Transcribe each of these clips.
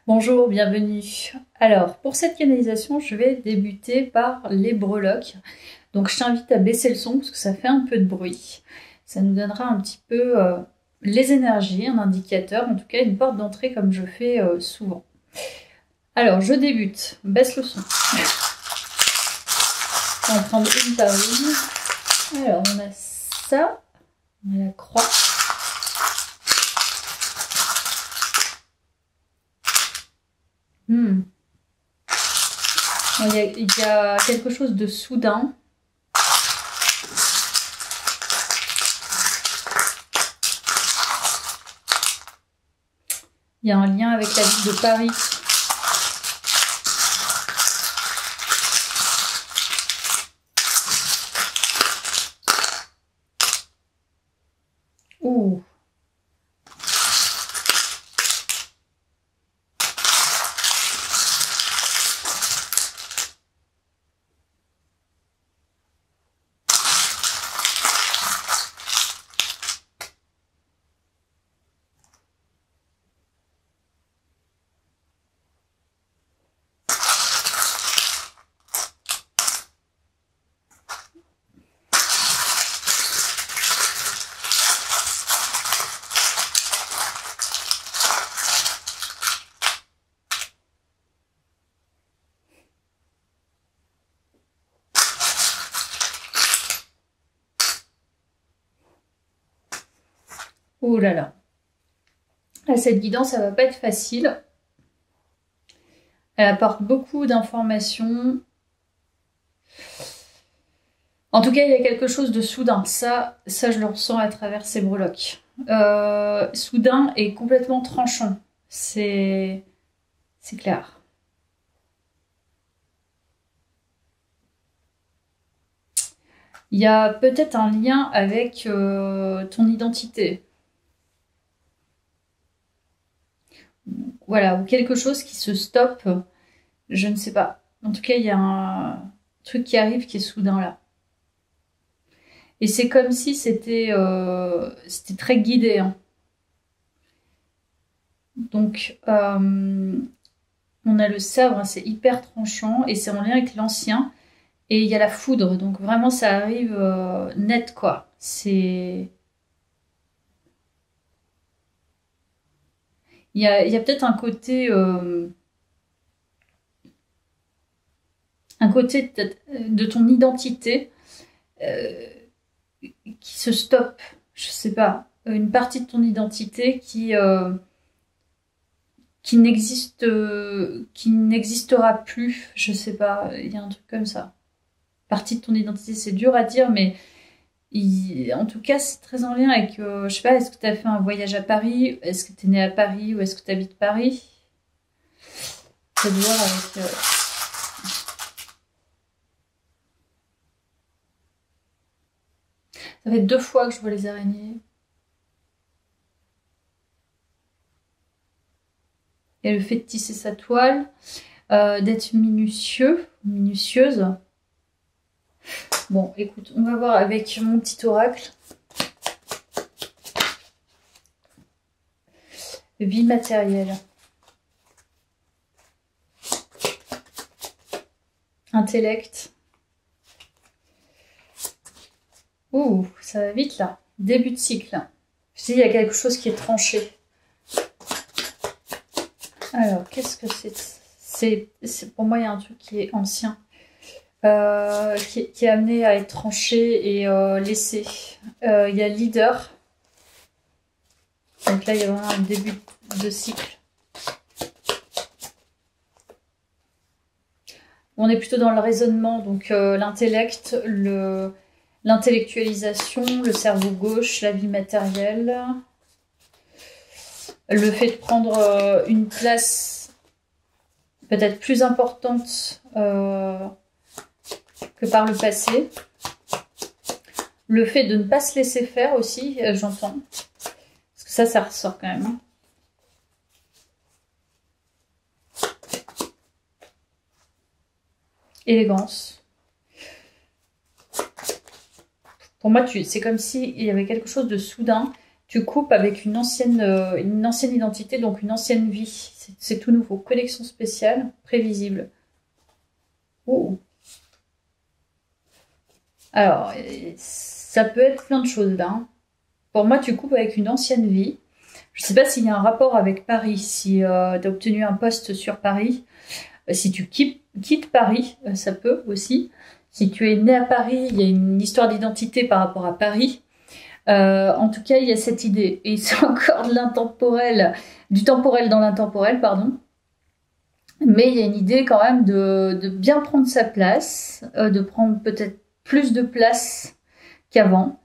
Bonjour, bienvenue. Alors, pour cette canalisation, je vais débuter par les breloques. Donc, je t'invite à baisser le son parce que ça fait un peu de bruit. Ça nous donnera un petit peu les énergies, un indicateur, en tout cas une porte d'entrée comme je fais souvent. Alors, je débute. Baisse le son. On va prendre une par une. Alors, on a ça. On a la croix. Il y a quelque chose de soudain. Il y a un lien avec la ville de Paris. Ouh. Ouh là là. Là, cette guidance, ça va pas être facile. Elle apporte beaucoup d'informations. En tout cas, il y a quelque chose de soudain. Ça je le ressens à travers ces breloques. Soudain et complètement tranchant. C'est clair. Il y a peut-être un lien avec ton identité. Voilà, ou quelque chose qui se stoppe. Je ne sais pas. En tout cas, il y a un truc qui arrive qui est soudain là. Et c'est comme si c'était très guidé. Hein. Donc, on a le sabre, hein, c'est hyper tranchant et c'est en lien avec l'ancien. Et il y a la foudre, donc vraiment ça arrive net quoi. Il y a peut-être un côté de ton identité euh, qui se stoppe, je sais pas, une partie de ton identité qui n'existera plus, je sais pas, il y a un truc comme ça. Partie de ton identité, c'est dur à dire, mais en tout cas, c'est très en lien avec, je sais pas, est-ce que tu as fait un voyage à Paris? Est-ce que tu es né à Paris ou est-ce que tu habites Paris? Ça a de voir avec... Ça fait 2 fois que je vois les araignées. Et le fait de tisser sa toile, d'être minutieuse. Bon, écoute, on va voir avec mon petit oracle. Vie matérielle. Intellect. Ouh, ça va vite là. Début de cycle. Je dis, il y a quelque chose qui est tranché. Alors, qu'est-ce que c'est pour moi, il y a un truc qui est ancien. Qui est amené à être tranché et laissé. Il y a leader. Donc là, il y a vraiment un début de cycle. On est plutôt dans le raisonnement, donc l'intellect, l'intellectualisation, le cerveau gauche, la vie matérielle. Le fait de prendre une place peut-être plus importante que par le passé. Le fait de ne pas se laisser faire aussi, j'entends. Parce que ça ressort quand même. Élégance. Pour moi, c'est comme s'il y avait quelque chose de soudain. Tu coupes avec une ancienne identité, donc une ancienne vie. C'est tout nouveau. Connexion spéciale, prévisible. Oh. Alors, ça peut être plein de choses là. Hein. Pour moi, tu coupes avec une ancienne vie. Je ne sais pas s'il y a un rapport avec Paris, si tu as obtenu un poste sur Paris. Si tu quittes Paris, ça peut aussi. Si tu es né à Paris, il y a une histoire d'identité par rapport à Paris. En tout cas, il y a cette idée. Et c'est encore de l'intemporel, du temporel dans l'intemporel, pardon. Mais il y a une idée quand même de bien prendre sa place, de prendre peut-être plus de place qu'avant.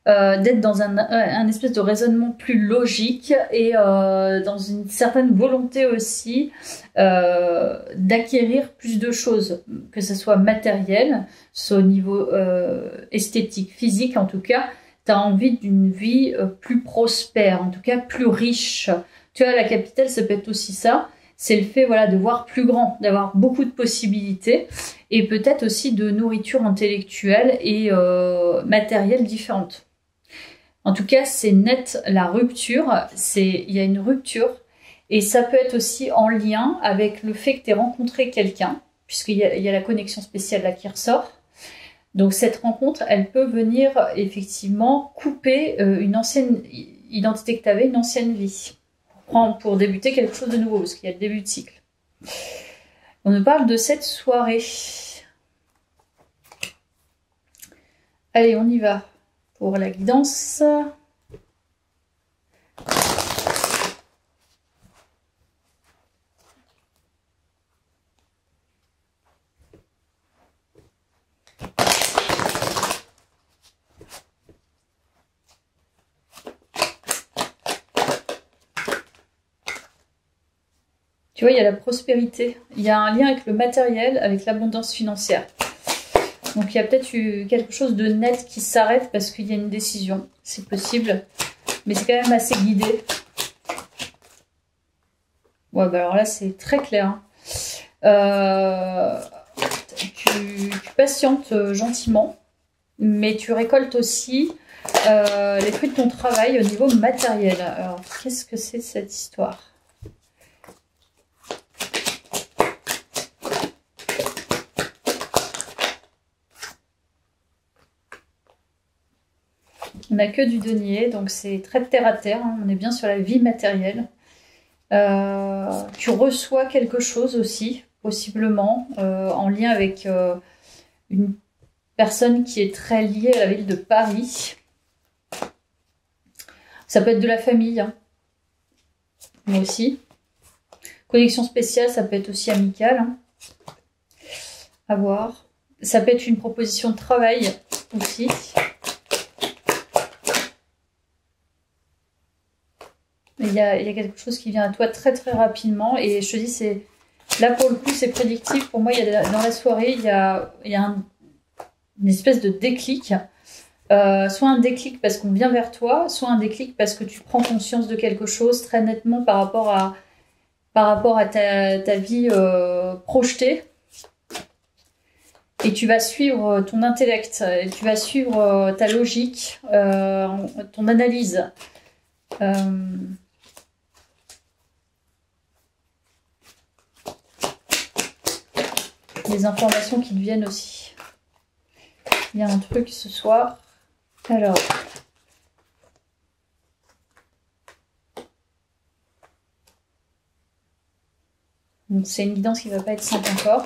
D'être dans un espèce de raisonnement plus logique et dans une certaine volonté aussi d'acquérir plus de choses, que ce soit matériel, soit au niveau esthétique, physique en tout cas. Tu as envie d'une vie plus prospère, en tout cas plus riche. Tu vois, la capitale, ça peut être aussi ça. C'est le fait voilà, de voir plus grand, d'avoir beaucoup de possibilités et peut-être aussi de nourriture intellectuelle et matérielle différente. En tout cas, c'est net la rupture, il y a une rupture et ça peut être aussi en lien avec le fait que tu aies rencontré quelqu'un, puisqu'il y a la connexion spéciale là qui ressort. Donc cette rencontre, elle peut venir effectivement couper une ancienne identité que tu avais, une ancienne vie, pour débuter quelque chose de nouveau, parce qu'il y a le début de cycle. On nous parle de cette soirée. Allez, on y va. Pour la guidance. Tu vois, il y a la prospérité. Il y a un lien avec le matériel, avec l'abondance financière. Donc il y a peut-être eu quelque chose de net qui s'arrête parce qu'il y a une décision. C'est possible. Mais c'est quand même assez guidé. Ouais, bah alors là, c'est très clair. Tu patientes gentiment, mais tu récoltes aussi les fruits de ton travail au niveau matériel. Alors, qu'est-ce que c'est cette histoire ? On n'a que du denier, donc c'est très terre à terre. Hein. On est bien sur la vie matérielle. Tu reçois quelque chose aussi, possiblement, en lien avec une personne qui est très liée à la ville de Paris. Ça peut être de la famille, hein. Moi aussi. Connexion spéciale, ça peut être aussi amical. Hein. À voir. Ça peut être une proposition de travail aussi. Il y a quelque chose qui vient à toi très très rapidement et je te dis, c'est là pour le coup c'est prédictif. Pour moi, dans la soirée, il y a une espèce de déclic. Soit un déclic parce qu'on vient vers toi, soit un déclic parce que tu prends conscience de quelque chose très nettement par rapport à ta vie projetée. Et tu vas suivre ton intellect, tu vas suivre ta logique, ton analyse. Les informations qui te viennent aussi. Il y a un truc ce soir. Alors. C'est une guidance qui ne va pas être simple encore.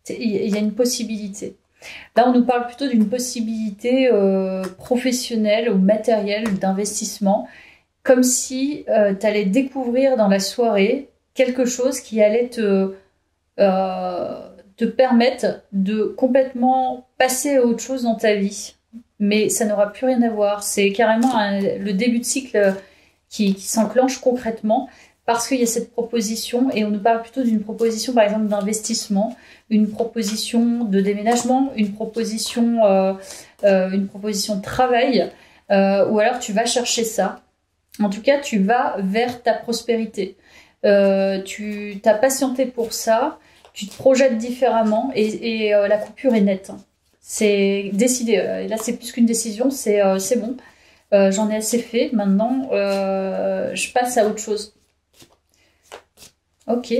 Il y a une possibilité. Là, on nous parle plutôt d'une possibilité professionnelle ou matérielle d'investissement, comme si tu allais découvrir dans la soirée quelque chose qui allait te permettre de complètement passer à autre chose dans ta vie. Mais ça n'aura plus rien à voir. C'est carrément le début de cycle qui s'enclenche concrètement parce qu'il y a cette proposition et on nous parle plutôt d'une proposition, par exemple, d'investissement, une proposition de déménagement, une proposition de travail, ou alors tu vas chercher ça. En tout cas, tu vas vers ta prospérité. Tu t'as patienté pour ça tu te projettes différemment et la coupure est nette. C'est décidé. Et là, c'est plus qu'une décision, c'est bon. J'en ai assez fait. Maintenant, je passe à autre chose. Ok.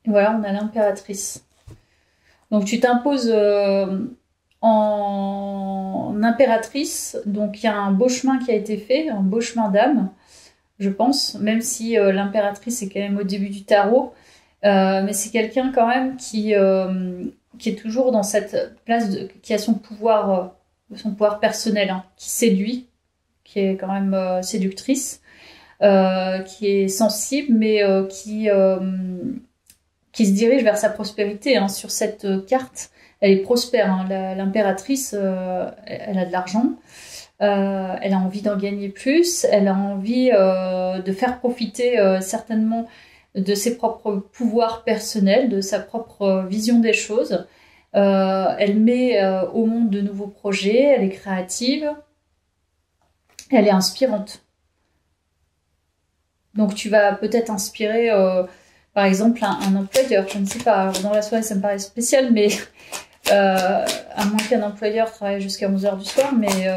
Voilà, on a l'impératrice. Donc tu t'imposes en impératrice. Donc il y a un beau chemin qui a été fait, un beau chemin d'âme, je pense, même si l'impératrice est quand même au début du tarot. Mais c'est quelqu'un quand même qui est toujours dans cette place, qui a son pouvoir personnel, hein, qui séduit, qui est quand même séductrice, qui est sensible, mais qui se dirige vers sa prospérité. Hein. Sur cette carte, elle est prospère. Hein. L'impératrice, elle a de l'argent. Elle a envie d'en gagner plus. Elle a envie de faire profiter certainement de ses propres pouvoirs personnels, de sa propre vision des choses. Elle met au monde de nouveaux projets. Elle est créative. Elle est inspirante. Donc tu vas peut-être inspirer... par exemple, un employeur, je ne sais pas, dans la soirée ça me paraît spécial, mais à moins qu'un employeur travaille jusqu'à 11h du soir, mais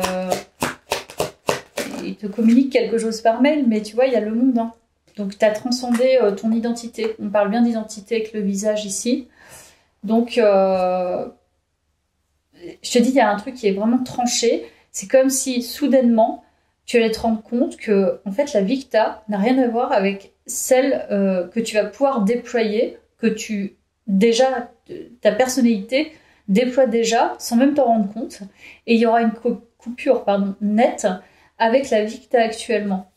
il te communique quelque chose par mail, mais tu vois, il y a le monde. Hein. Donc tu as transcendé ton identité. On parle bien d'identité avec le visage ici. Donc, je te dis, il y a un truc qui est vraiment tranché. C'est comme si, soudainement, tu allais te rendre compte que, en fait, la vie que tu as n'a rien à voir avec celle que tu vas pouvoir déployer, que déjà, ta personnalité déploie déjà, sans même t'en rendre compte. Et il y aura une coupure nette avec la vie que tu as actuellement.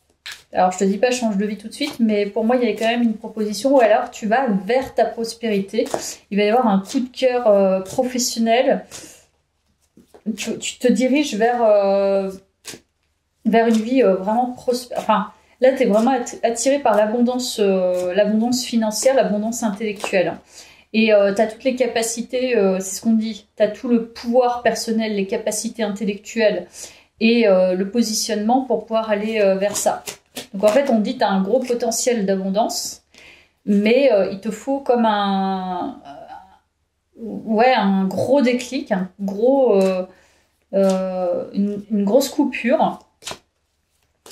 Alors, je te dis pas change de vie tout de suite, mais pour moi, il y a quand même une proposition où alors tu vas vers ta prospérité. Il va y avoir un coup de cœur professionnel. Tu te diriges vers une vie vraiment prospère. Enfin, là, tu es vraiment attiré par l'abondance financière, l'abondance intellectuelle. Et tu as toutes les capacités, c'est ce qu'on dit, tu as tout le pouvoir personnel, les capacités intellectuelles et le positionnement pour pouvoir aller vers ça. Donc en fait, on dit que tu as un gros potentiel d'abondance, mais il te faut comme un gros déclic, une grosse coupure.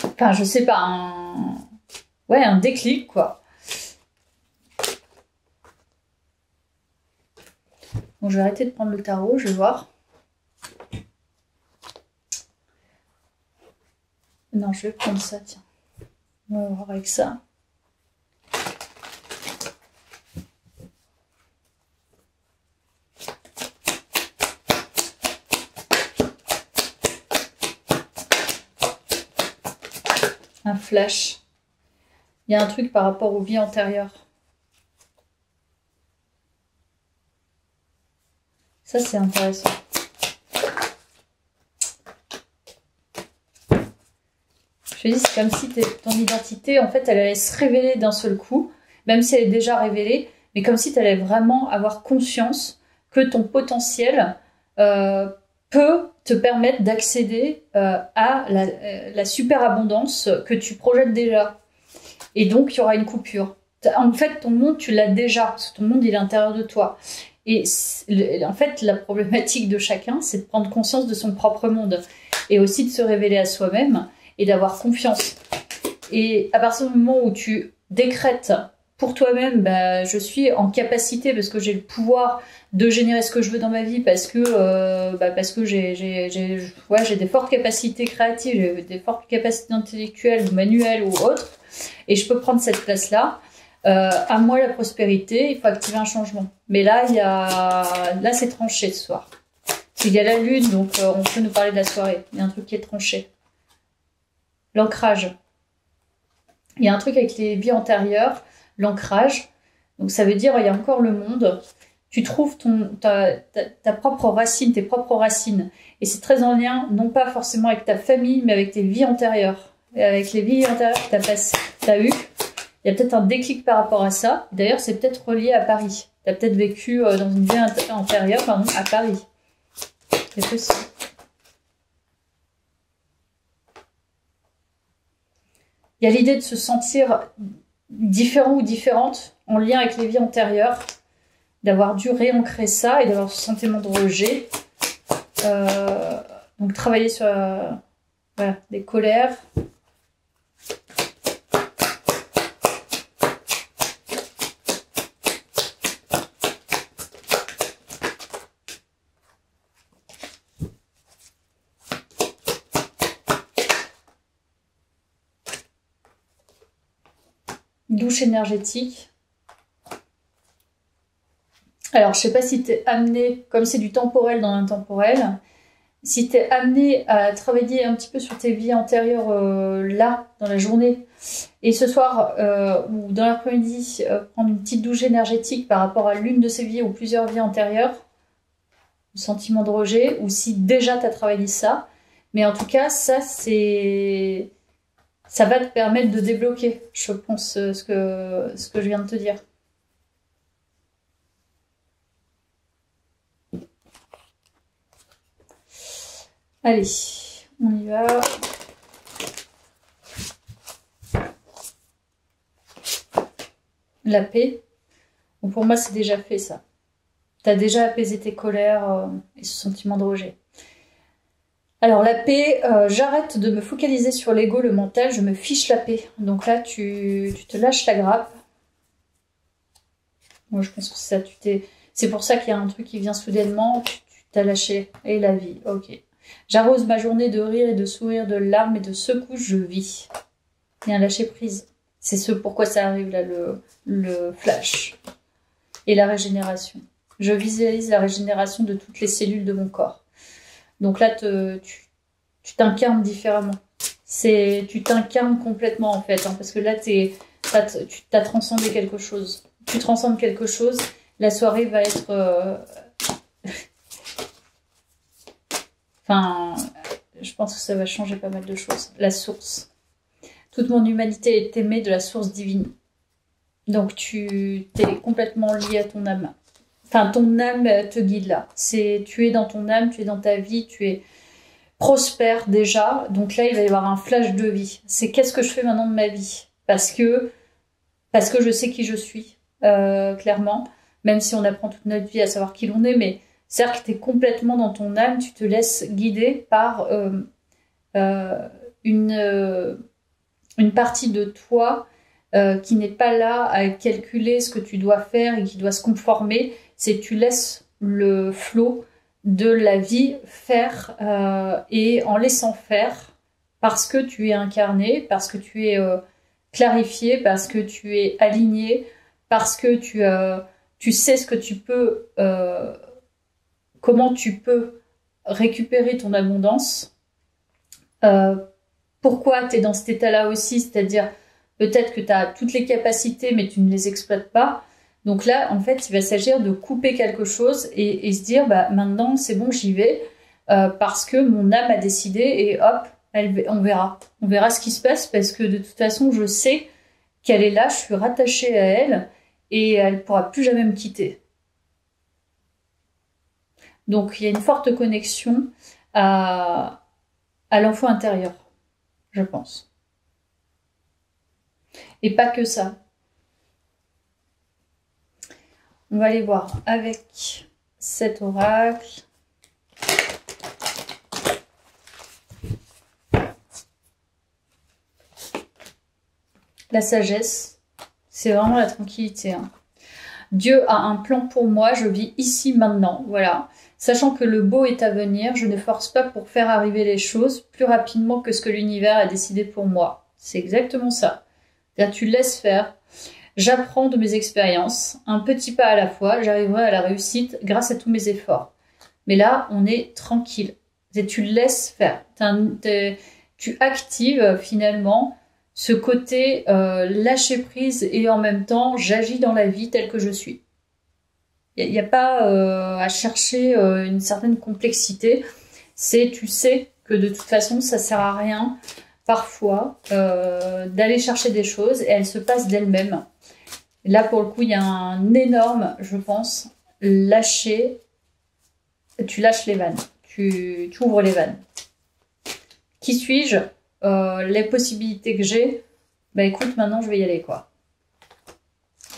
Enfin, je sais pas, un déclic, quoi. Bon, je vais arrêter de prendre le tarot, je vais voir. Non, je vais prendre ça, tiens. On va voir avec ça. Un flash. Il y a un truc par rapport aux vies antérieures. Ça, c'est intéressant. Je te dis, c'est comme si ton identité, en fait, elle allait se révéler d'un seul coup, même si elle est déjà révélée, mais comme si tu allais vraiment avoir conscience que ton potentiel peut te permettre d'accéder à la superabondance que tu projettes déjà. Et donc, il y aura une coupure. En fait, ton monde, tu l'as déjà, parce que ton monde, il est à l'intérieur de toi. Et en fait, la problématique de chacun, c'est de prendre conscience de son propre monde et aussi de se révéler à soi-même et d'avoir confiance. Et à partir du moment où tu décrètes pour toi-même, je suis en capacité, parce que j'ai le pouvoir de générer ce que je veux dans ma vie, parce que j'ai des fortes capacités créatives, j'ai des fortes capacités intellectuelles ou manuelles ou autres, et je peux prendre cette place-là. À moi la prospérité, il faut activer un changement. Mais là, c'est tranché ce soir. Il y a la lune, donc on peut nous parler de la soirée. Il y a un truc qui est tranché. L'ancrage. Il y a un truc avec les vies antérieures, l'ancrage. Donc ça veut dire il y a encore le monde. Tu trouves ta propre racine, tes propres racines. Et c'est très en lien, non pas forcément avec ta famille, mais avec tes vies antérieures. Et avec les vies antérieures que tu as eues. Il y a peut-être un déclic par rapport à ça. D'ailleurs, c'est peut-être relié à Paris. Tu as peut-être vécu dans une vie antérieure, à Paris. C'est possible. Il y a l'idée de se sentir différent ou différente en lien avec les vies antérieures, d'avoir dû réancrer ça et d'avoir ce sentiment de rejet. Donc travailler sur voilà, des colères. Douche énergétique. Alors, je sais pas si tu es amené, comme c'est du temporel dans l'intemporel, si tu es amené à travailler un petit peu sur tes vies antérieures là, dans la journée, et ce soir ou dans l'après-midi, prendre une petite douche énergétique par rapport à l'une de ces vies ou plusieurs vies antérieures, le sentiment de rejet, ou si déjà tu as travaillé ça. Mais en tout cas, ça va te permettre de débloquer, je pense, ce que je viens de te dire. Allez, on y va. La paix. Bon, pour moi, c'est déjà fait, ça. Tu as déjà apaisé tes colères et ce sentiment de rejet. Alors, la paix, j'arrête de me focaliser sur l'ego, le mental, je me fiche la paix. Donc là, tu te lâches la grappe. Moi, je pense que ça, c'est pour ça qu'il y a un truc qui vient soudainement, tu t'as lâché. Et la vie, ok. J'arrose ma journée de rire et de sourire, de larmes et de secousses, je vis. Il y a un lâcher prise. C'est ce pourquoi ça arrive là, le flash. Et la régénération. Je visualise la régénération de toutes les cellules de mon corps. Donc là, tu t'incarnes différemment. Tu t'incarnes complètement en fait, hein, parce que là, tu t'as transcendé quelque chose. Tu transcendes quelque chose, la soirée va être... Enfin, je pense que ça va changer pas mal de choses. La source. Toute mon humanité est aimée de la source divine. Donc tu es complètement lié à ton âme. Enfin, ton âme te guide là. Tu es dans ton âme, tu es dans ta vie, tu es prospère déjà. Donc là, il va y avoir un flash de vie. C'est qu'est-ce que je fais maintenant de ma vie? Parce que je sais qui je suis, clairement. Même si on apprend toute notre vie à savoir qui l'on est, mais c'est-à-dire que tu es complètement dans ton âme, tu te laisses guider par une partie de toi qui n'est pas là à calculer ce que tu dois faire et qui doit se conformer. C'est tu laisses le flot de la vie faire et en laissant faire, parce que tu es incarné, parce que tu es clarifié, parce que tu es aligné, parce que tu sais ce que tu peux, comment tu peux récupérer ton abondance. Pourquoi tu es dans cet état-là aussi, c'est-à-dire peut-être que tu as toutes les capacités mais tu ne les exploites pas. Donc là, en fait, il va s'agir de couper quelque chose et se dire, bah maintenant c'est bon, j'y vais, parce que mon âme a décidé et hop, on verra. On verra ce qui se passe parce que de toute façon, je sais qu'elle est là, je suis rattachée à elle et elle ne pourra plus jamais me quitter. Donc il y a une forte connexion à l'enfant intérieur, je pense. Et pas que ça. On va aller voir avec cet oracle. La sagesse, c'est vraiment la tranquillité. Hein. Dieu a un plan pour moi, je vis ici maintenant, voilà. Sachant que le beau est à venir, je ne force pas pour faire arriver les choses plus rapidement que ce que l'univers a décidé pour moi. C'est exactement ça. C'est-à-dire, tu laisses faire. J'apprends de mes expériences, un petit pas à la fois, j'arriverai à la réussite grâce à tous mes efforts. Mais là, on est tranquille. Et tu laisses faire. Tu actives finalement ce côté lâcher prise et en même temps, j'agis dans la vie telle que je suis. Il n'y a pas à chercher une certaine complexité. Tu sais que de toute façon, ça sert à rien parfois d'aller chercher des choses et elles se passent d'elles-mêmes. Là, pour le coup, il y a un énorme, je pense, lâcher. Tu lâches les vannes. Tu ouvres les vannes. Qui suis-je? Les possibilités que j'ai, Bah écoute, maintenant je vais y aller quoi.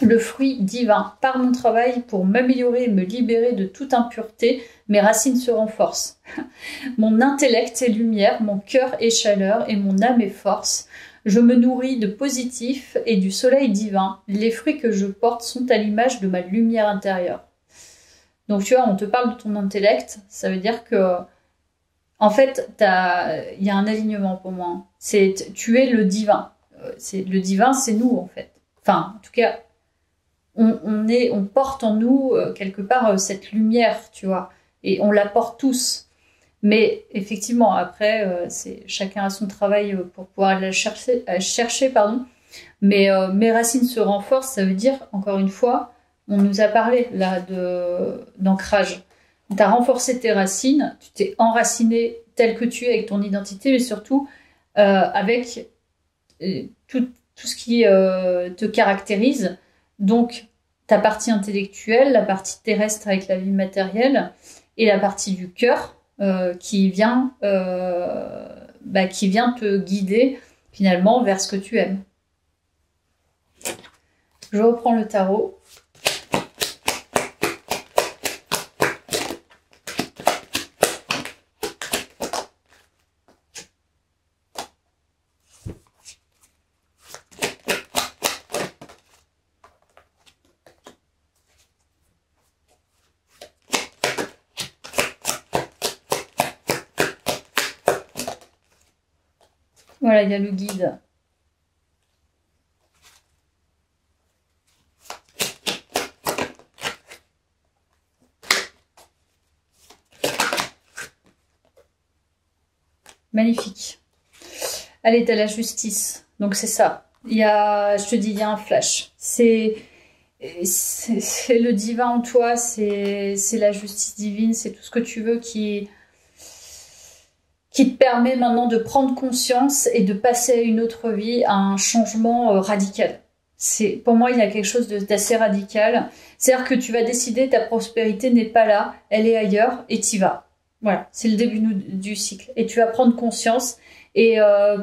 Le fruit divin, par mon travail pour m'améliorer et me libérer de toute impureté, mes racines se renforcent. Mon intellect est lumière, mon cœur est chaleur et mon âme est force. Je me nourris de positif et du soleil divin. Les fruits que je porte sont à l'image de ma lumière intérieure. Donc tu vois, on te parle de ton intellect, ça veut dire que, en fait, il y a un alignement pour moi. Tu es le divin. Le divin, c'est nous en fait. Enfin, en tout cas, on porte en nous quelque part cette lumière, tu vois, et on la porte tous. Mais effectivement, après, chacun a son travail pour pouvoir la chercher, pardon. Mais mes racines se renforcent, ça veut dire, encore une fois, on nous a parlé là d'ancrage. Tu as renforcé tes racines, tu t'es enraciné tel que tu es avec ton identité, mais surtout avec tout ce qui te caractérise. Donc, ta partie intellectuelle, la partie terrestre avec la vie matérielle et la partie du cœur qui vient te guider finalement vers ce que tu aimes. Je reprends le tarot. Voilà, il y a le guide. Magnifique. Allez, t'as la justice. Donc c'est ça. Je te dis, il y a un flash. C'est le divin en toi, c'est la justice divine, c'est tout ce que tu veux qui te permet maintenant de prendre conscience et de passer à une autre vie, à un changement radical. Pour moi, il y a quelque chose d'assez radical. C'est-à-dire que tu vas décider, ta prospérité n'est pas là, elle est ailleurs, et t'y vas. Voilà, c'est le début du cycle. Et tu vas prendre conscience, et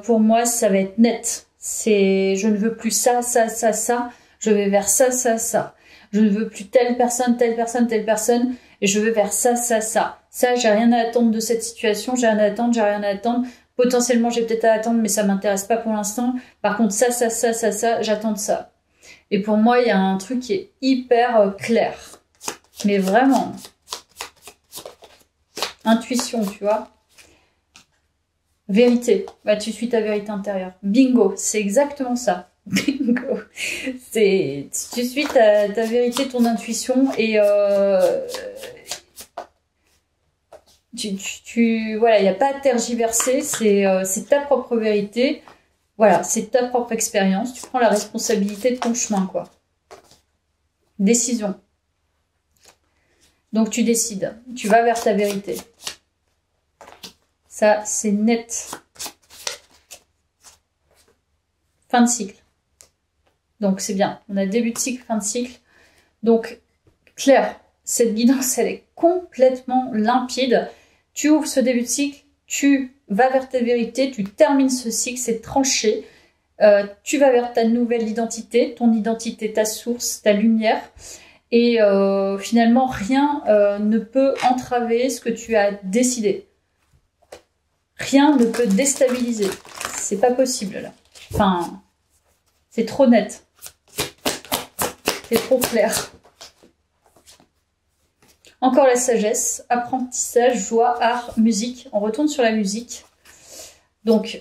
pour moi, ça va être net. Je ne veux plus ça, ça, ça, ça, je vais vers ça, ça, ça. Je ne veux plus telle personne, telle personne, telle personne, et je vais vers ça, ça, ça. Ça, j'ai rien à attendre de cette situation, j'ai rien à attendre, j'ai rien à attendre. Potentiellement, j'ai peut-être à attendre, mais ça m'intéresse pas pour l'instant. Par contre, ça, ça, ça, ça, ça, j'attends de ça. Et pour moi, il y a un truc qui est hyper clair. Mais vraiment. Intuition, tu vois. Vérité. Bah, tu suis ta vérité intérieure. Bingo, c'est exactement ça. Bingo. Tu suis ta vérité, ton intuition et voilà, il n'y a pas à tergiverser, c'est ta propre vérité, voilà, c'est ta propre expérience, tu prends la responsabilité de ton chemin, quoi. Décision. Donc tu décides, tu vas vers ta vérité. Ça, c'est net. Fin de cycle. Donc c'est bien, on a début de cycle, fin de cycle. Donc, Claire, cette guidance, elle est complètement limpide. Tu ouvres ce début de cycle, tu vas vers ta vérité, tu termines ce cycle, c'est tranché. Tu vas vers ta nouvelle identité, ton identité, ta source, ta lumière. Et finalement, rien ne peut entraver ce que tu as décidé. Rien ne peut déstabiliser. C'est pas possible, là. Enfin, c'est trop net. C'est trop clair. Encore la sagesse, apprentissage, joie, art, musique. On retourne sur la musique. Donc,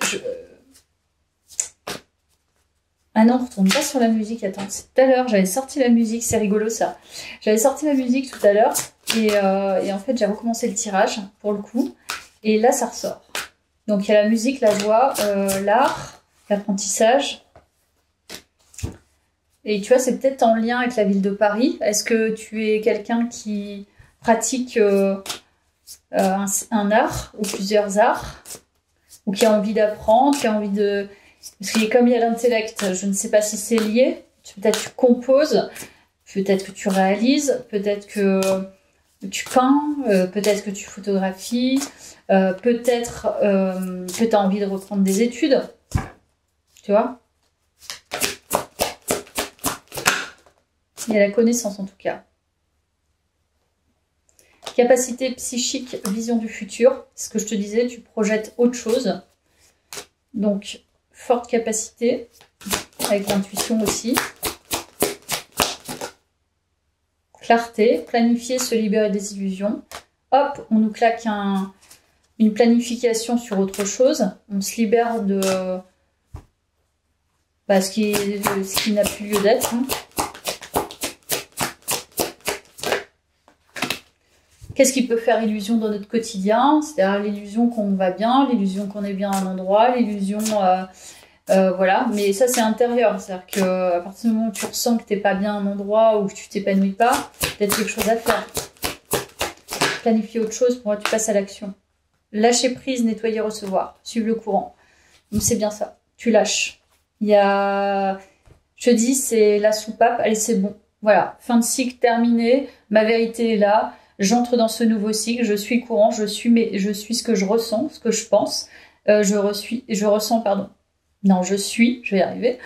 ah non, on retourne pas sur la musique. Attends, c'est tout à l'heure, j'avais sorti la musique. C'est rigolo, ça. J'avais sorti la musique tout à l'heure. Et en fait, j'ai recommencé le tirage, pour le coup. Et là, ça ressort. Donc, il y a la musique, la joie, l'art, l'apprentissage. Et tu vois, c'est peut-être en lien avec la ville de Paris. Est-ce que tu es quelqu'un qui pratique un art ou plusieurs arts, ou qui a envie d'apprendre, qui a envie de... Parce que comme il y a l'intellect, je ne sais pas si c'est lié. Peut-être tu composes, peut-être que tu réalises, peut-être que tu peins, peut-être que tu photographies, peut-être que tu as envie de reprendre des études. Tu vois ? Il y a la connaissance en tout cas. Capacité psychique, vision du futur. C'est ce que je te disais, tu projettes autre chose. Donc, forte capacité, avec l'intuition aussi. Clarté, planifier, se libérer des illusions. Hop, on nous claque une planification sur autre chose. On se libère de ce qui n'a plus lieu d'être. Hein. Qu'est-ce qui peut faire illusion dans notre quotidien? C'est-à-dire l'illusion qu'on va bien, l'illusion qu'on est bien à un endroit, l'illusion... voilà, mais ça c'est intérieur. C'est-à-dire qu'à partir du moment où tu ressens que tu n'es pas bien à un endroit ou que tu t'épanouis pas, peut-être quelque chose à faire. Planifier autre chose, pour moi tu passes à l'action. Lâcher prise, nettoyer, recevoir. Suivre le courant. Donc c'est bien ça. Tu lâches. Il y a... Je te dis, c'est la soupape. Allez, c'est bon. Voilà. Fin de cycle terminé. Ma vérité est là. J'entre dans ce nouveau cycle, je suis courant, je suis ce que je ressens, ce que je pense, je ressens, pardon. Non, je vais y arriver.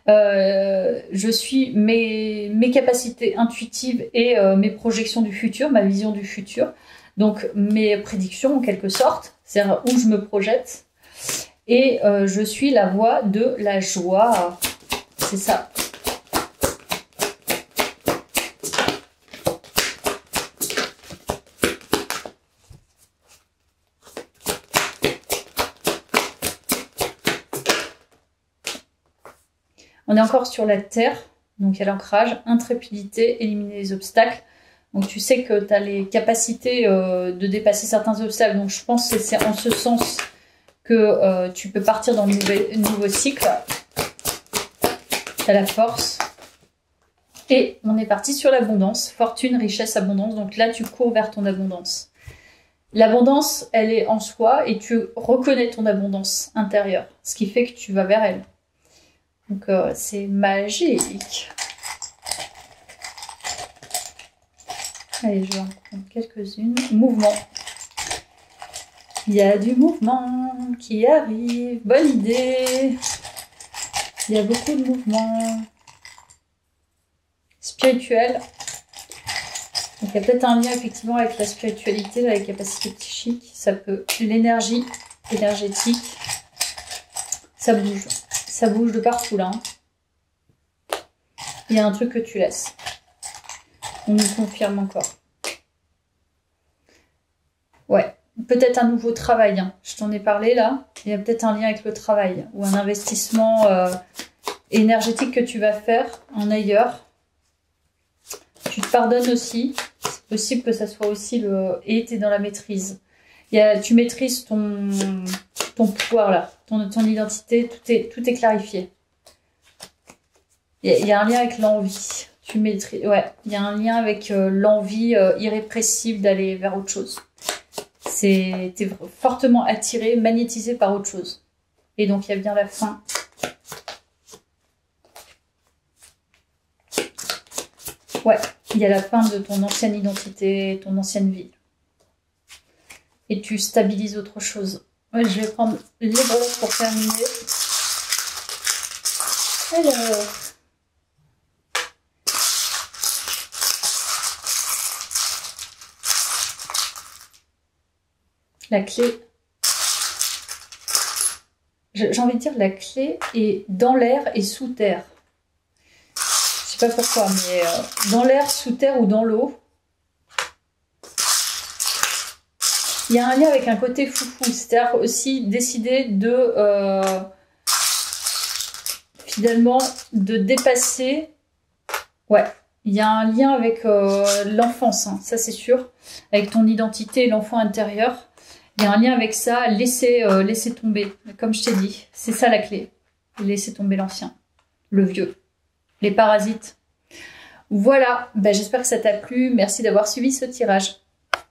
Je suis mes capacités intuitives et mes projections du futur, ma vision du futur. Donc mes prédictions en quelque sorte, c'est-à-dire où je me projette. Et je suis la voix de la joie. C'est ça. On est encore sur la terre, donc il y a l'ancrage, intrépidité, éliminer les obstacles. Donc tu sais que tu as les capacités de dépasser certains obstacles. Donc je pense que c'est en ce sens que tu peux partir dans le nouveau cycle. Tu as la force. Et on est parti sur l'abondance. Fortune, richesse, abondance. Donc là, tu cours vers ton abondance. L'abondance, elle est en soi et tu reconnais ton abondance intérieure. Ce qui fait que tu vas vers elle. Donc c'est magique. Allez, je vais en prendre quelques-unes. Mouvement. Il y a du mouvement qui arrive. Bonne idée. Il y a beaucoup de mouvement. Spirituel. Donc il y a peut-être un lien effectivement avec la spiritualité, la capacité psychique. Ça peut. L'énergie énergétique. Ça bouge. Ça bouge de partout là. Il y a un truc que tu laisses. On nous confirme encore. Ouais. Peut-être un nouveau travail. Hein. Je t'en ai parlé là. Il y a peut-être un lien avec le travail. Ou un investissement énergétique que tu vas faire en ailleurs. Tu te pardonnes aussi. C'est possible que ça soit aussi le... Et tu es dans la maîtrise. Tu maîtrises ton pouvoir là. Ton identité. Tout est clarifié. Il y a un lien avec l'envie. Tu maîtrises. Ouais. Il y a un lien avec l'envie irrépressible d'aller vers autre chose. T'es fortement attiré, magnétisé par autre chose. Et donc, il y a bien la fin. Ouais, il y a la fin de ton ancienne identité, ton ancienne vie. Et tu stabilises autre chose. Ouais, je vais prendre les breloques pour terminer. Alors... La clé, j'ai envie de dire la clé est dans l'air et sous terre. Je sais pas pourquoi, mais dans l'air, sous terre ou dans l'eau. Il y a un lien avec un côté foufou, c'est-à-dire aussi décider de finalement de dépasser. Ouais, il y a un lien avec l'enfance, hein, ça c'est sûr, avec ton identité, l'enfant intérieur. Il y a un lien avec ça, laisser tomber, comme je t'ai dit. C'est ça la clé. Laisser tomber l'ancien, le vieux, les parasites. Voilà, ben, j'espère que ça t'a plu. Merci d'avoir suivi ce tirage.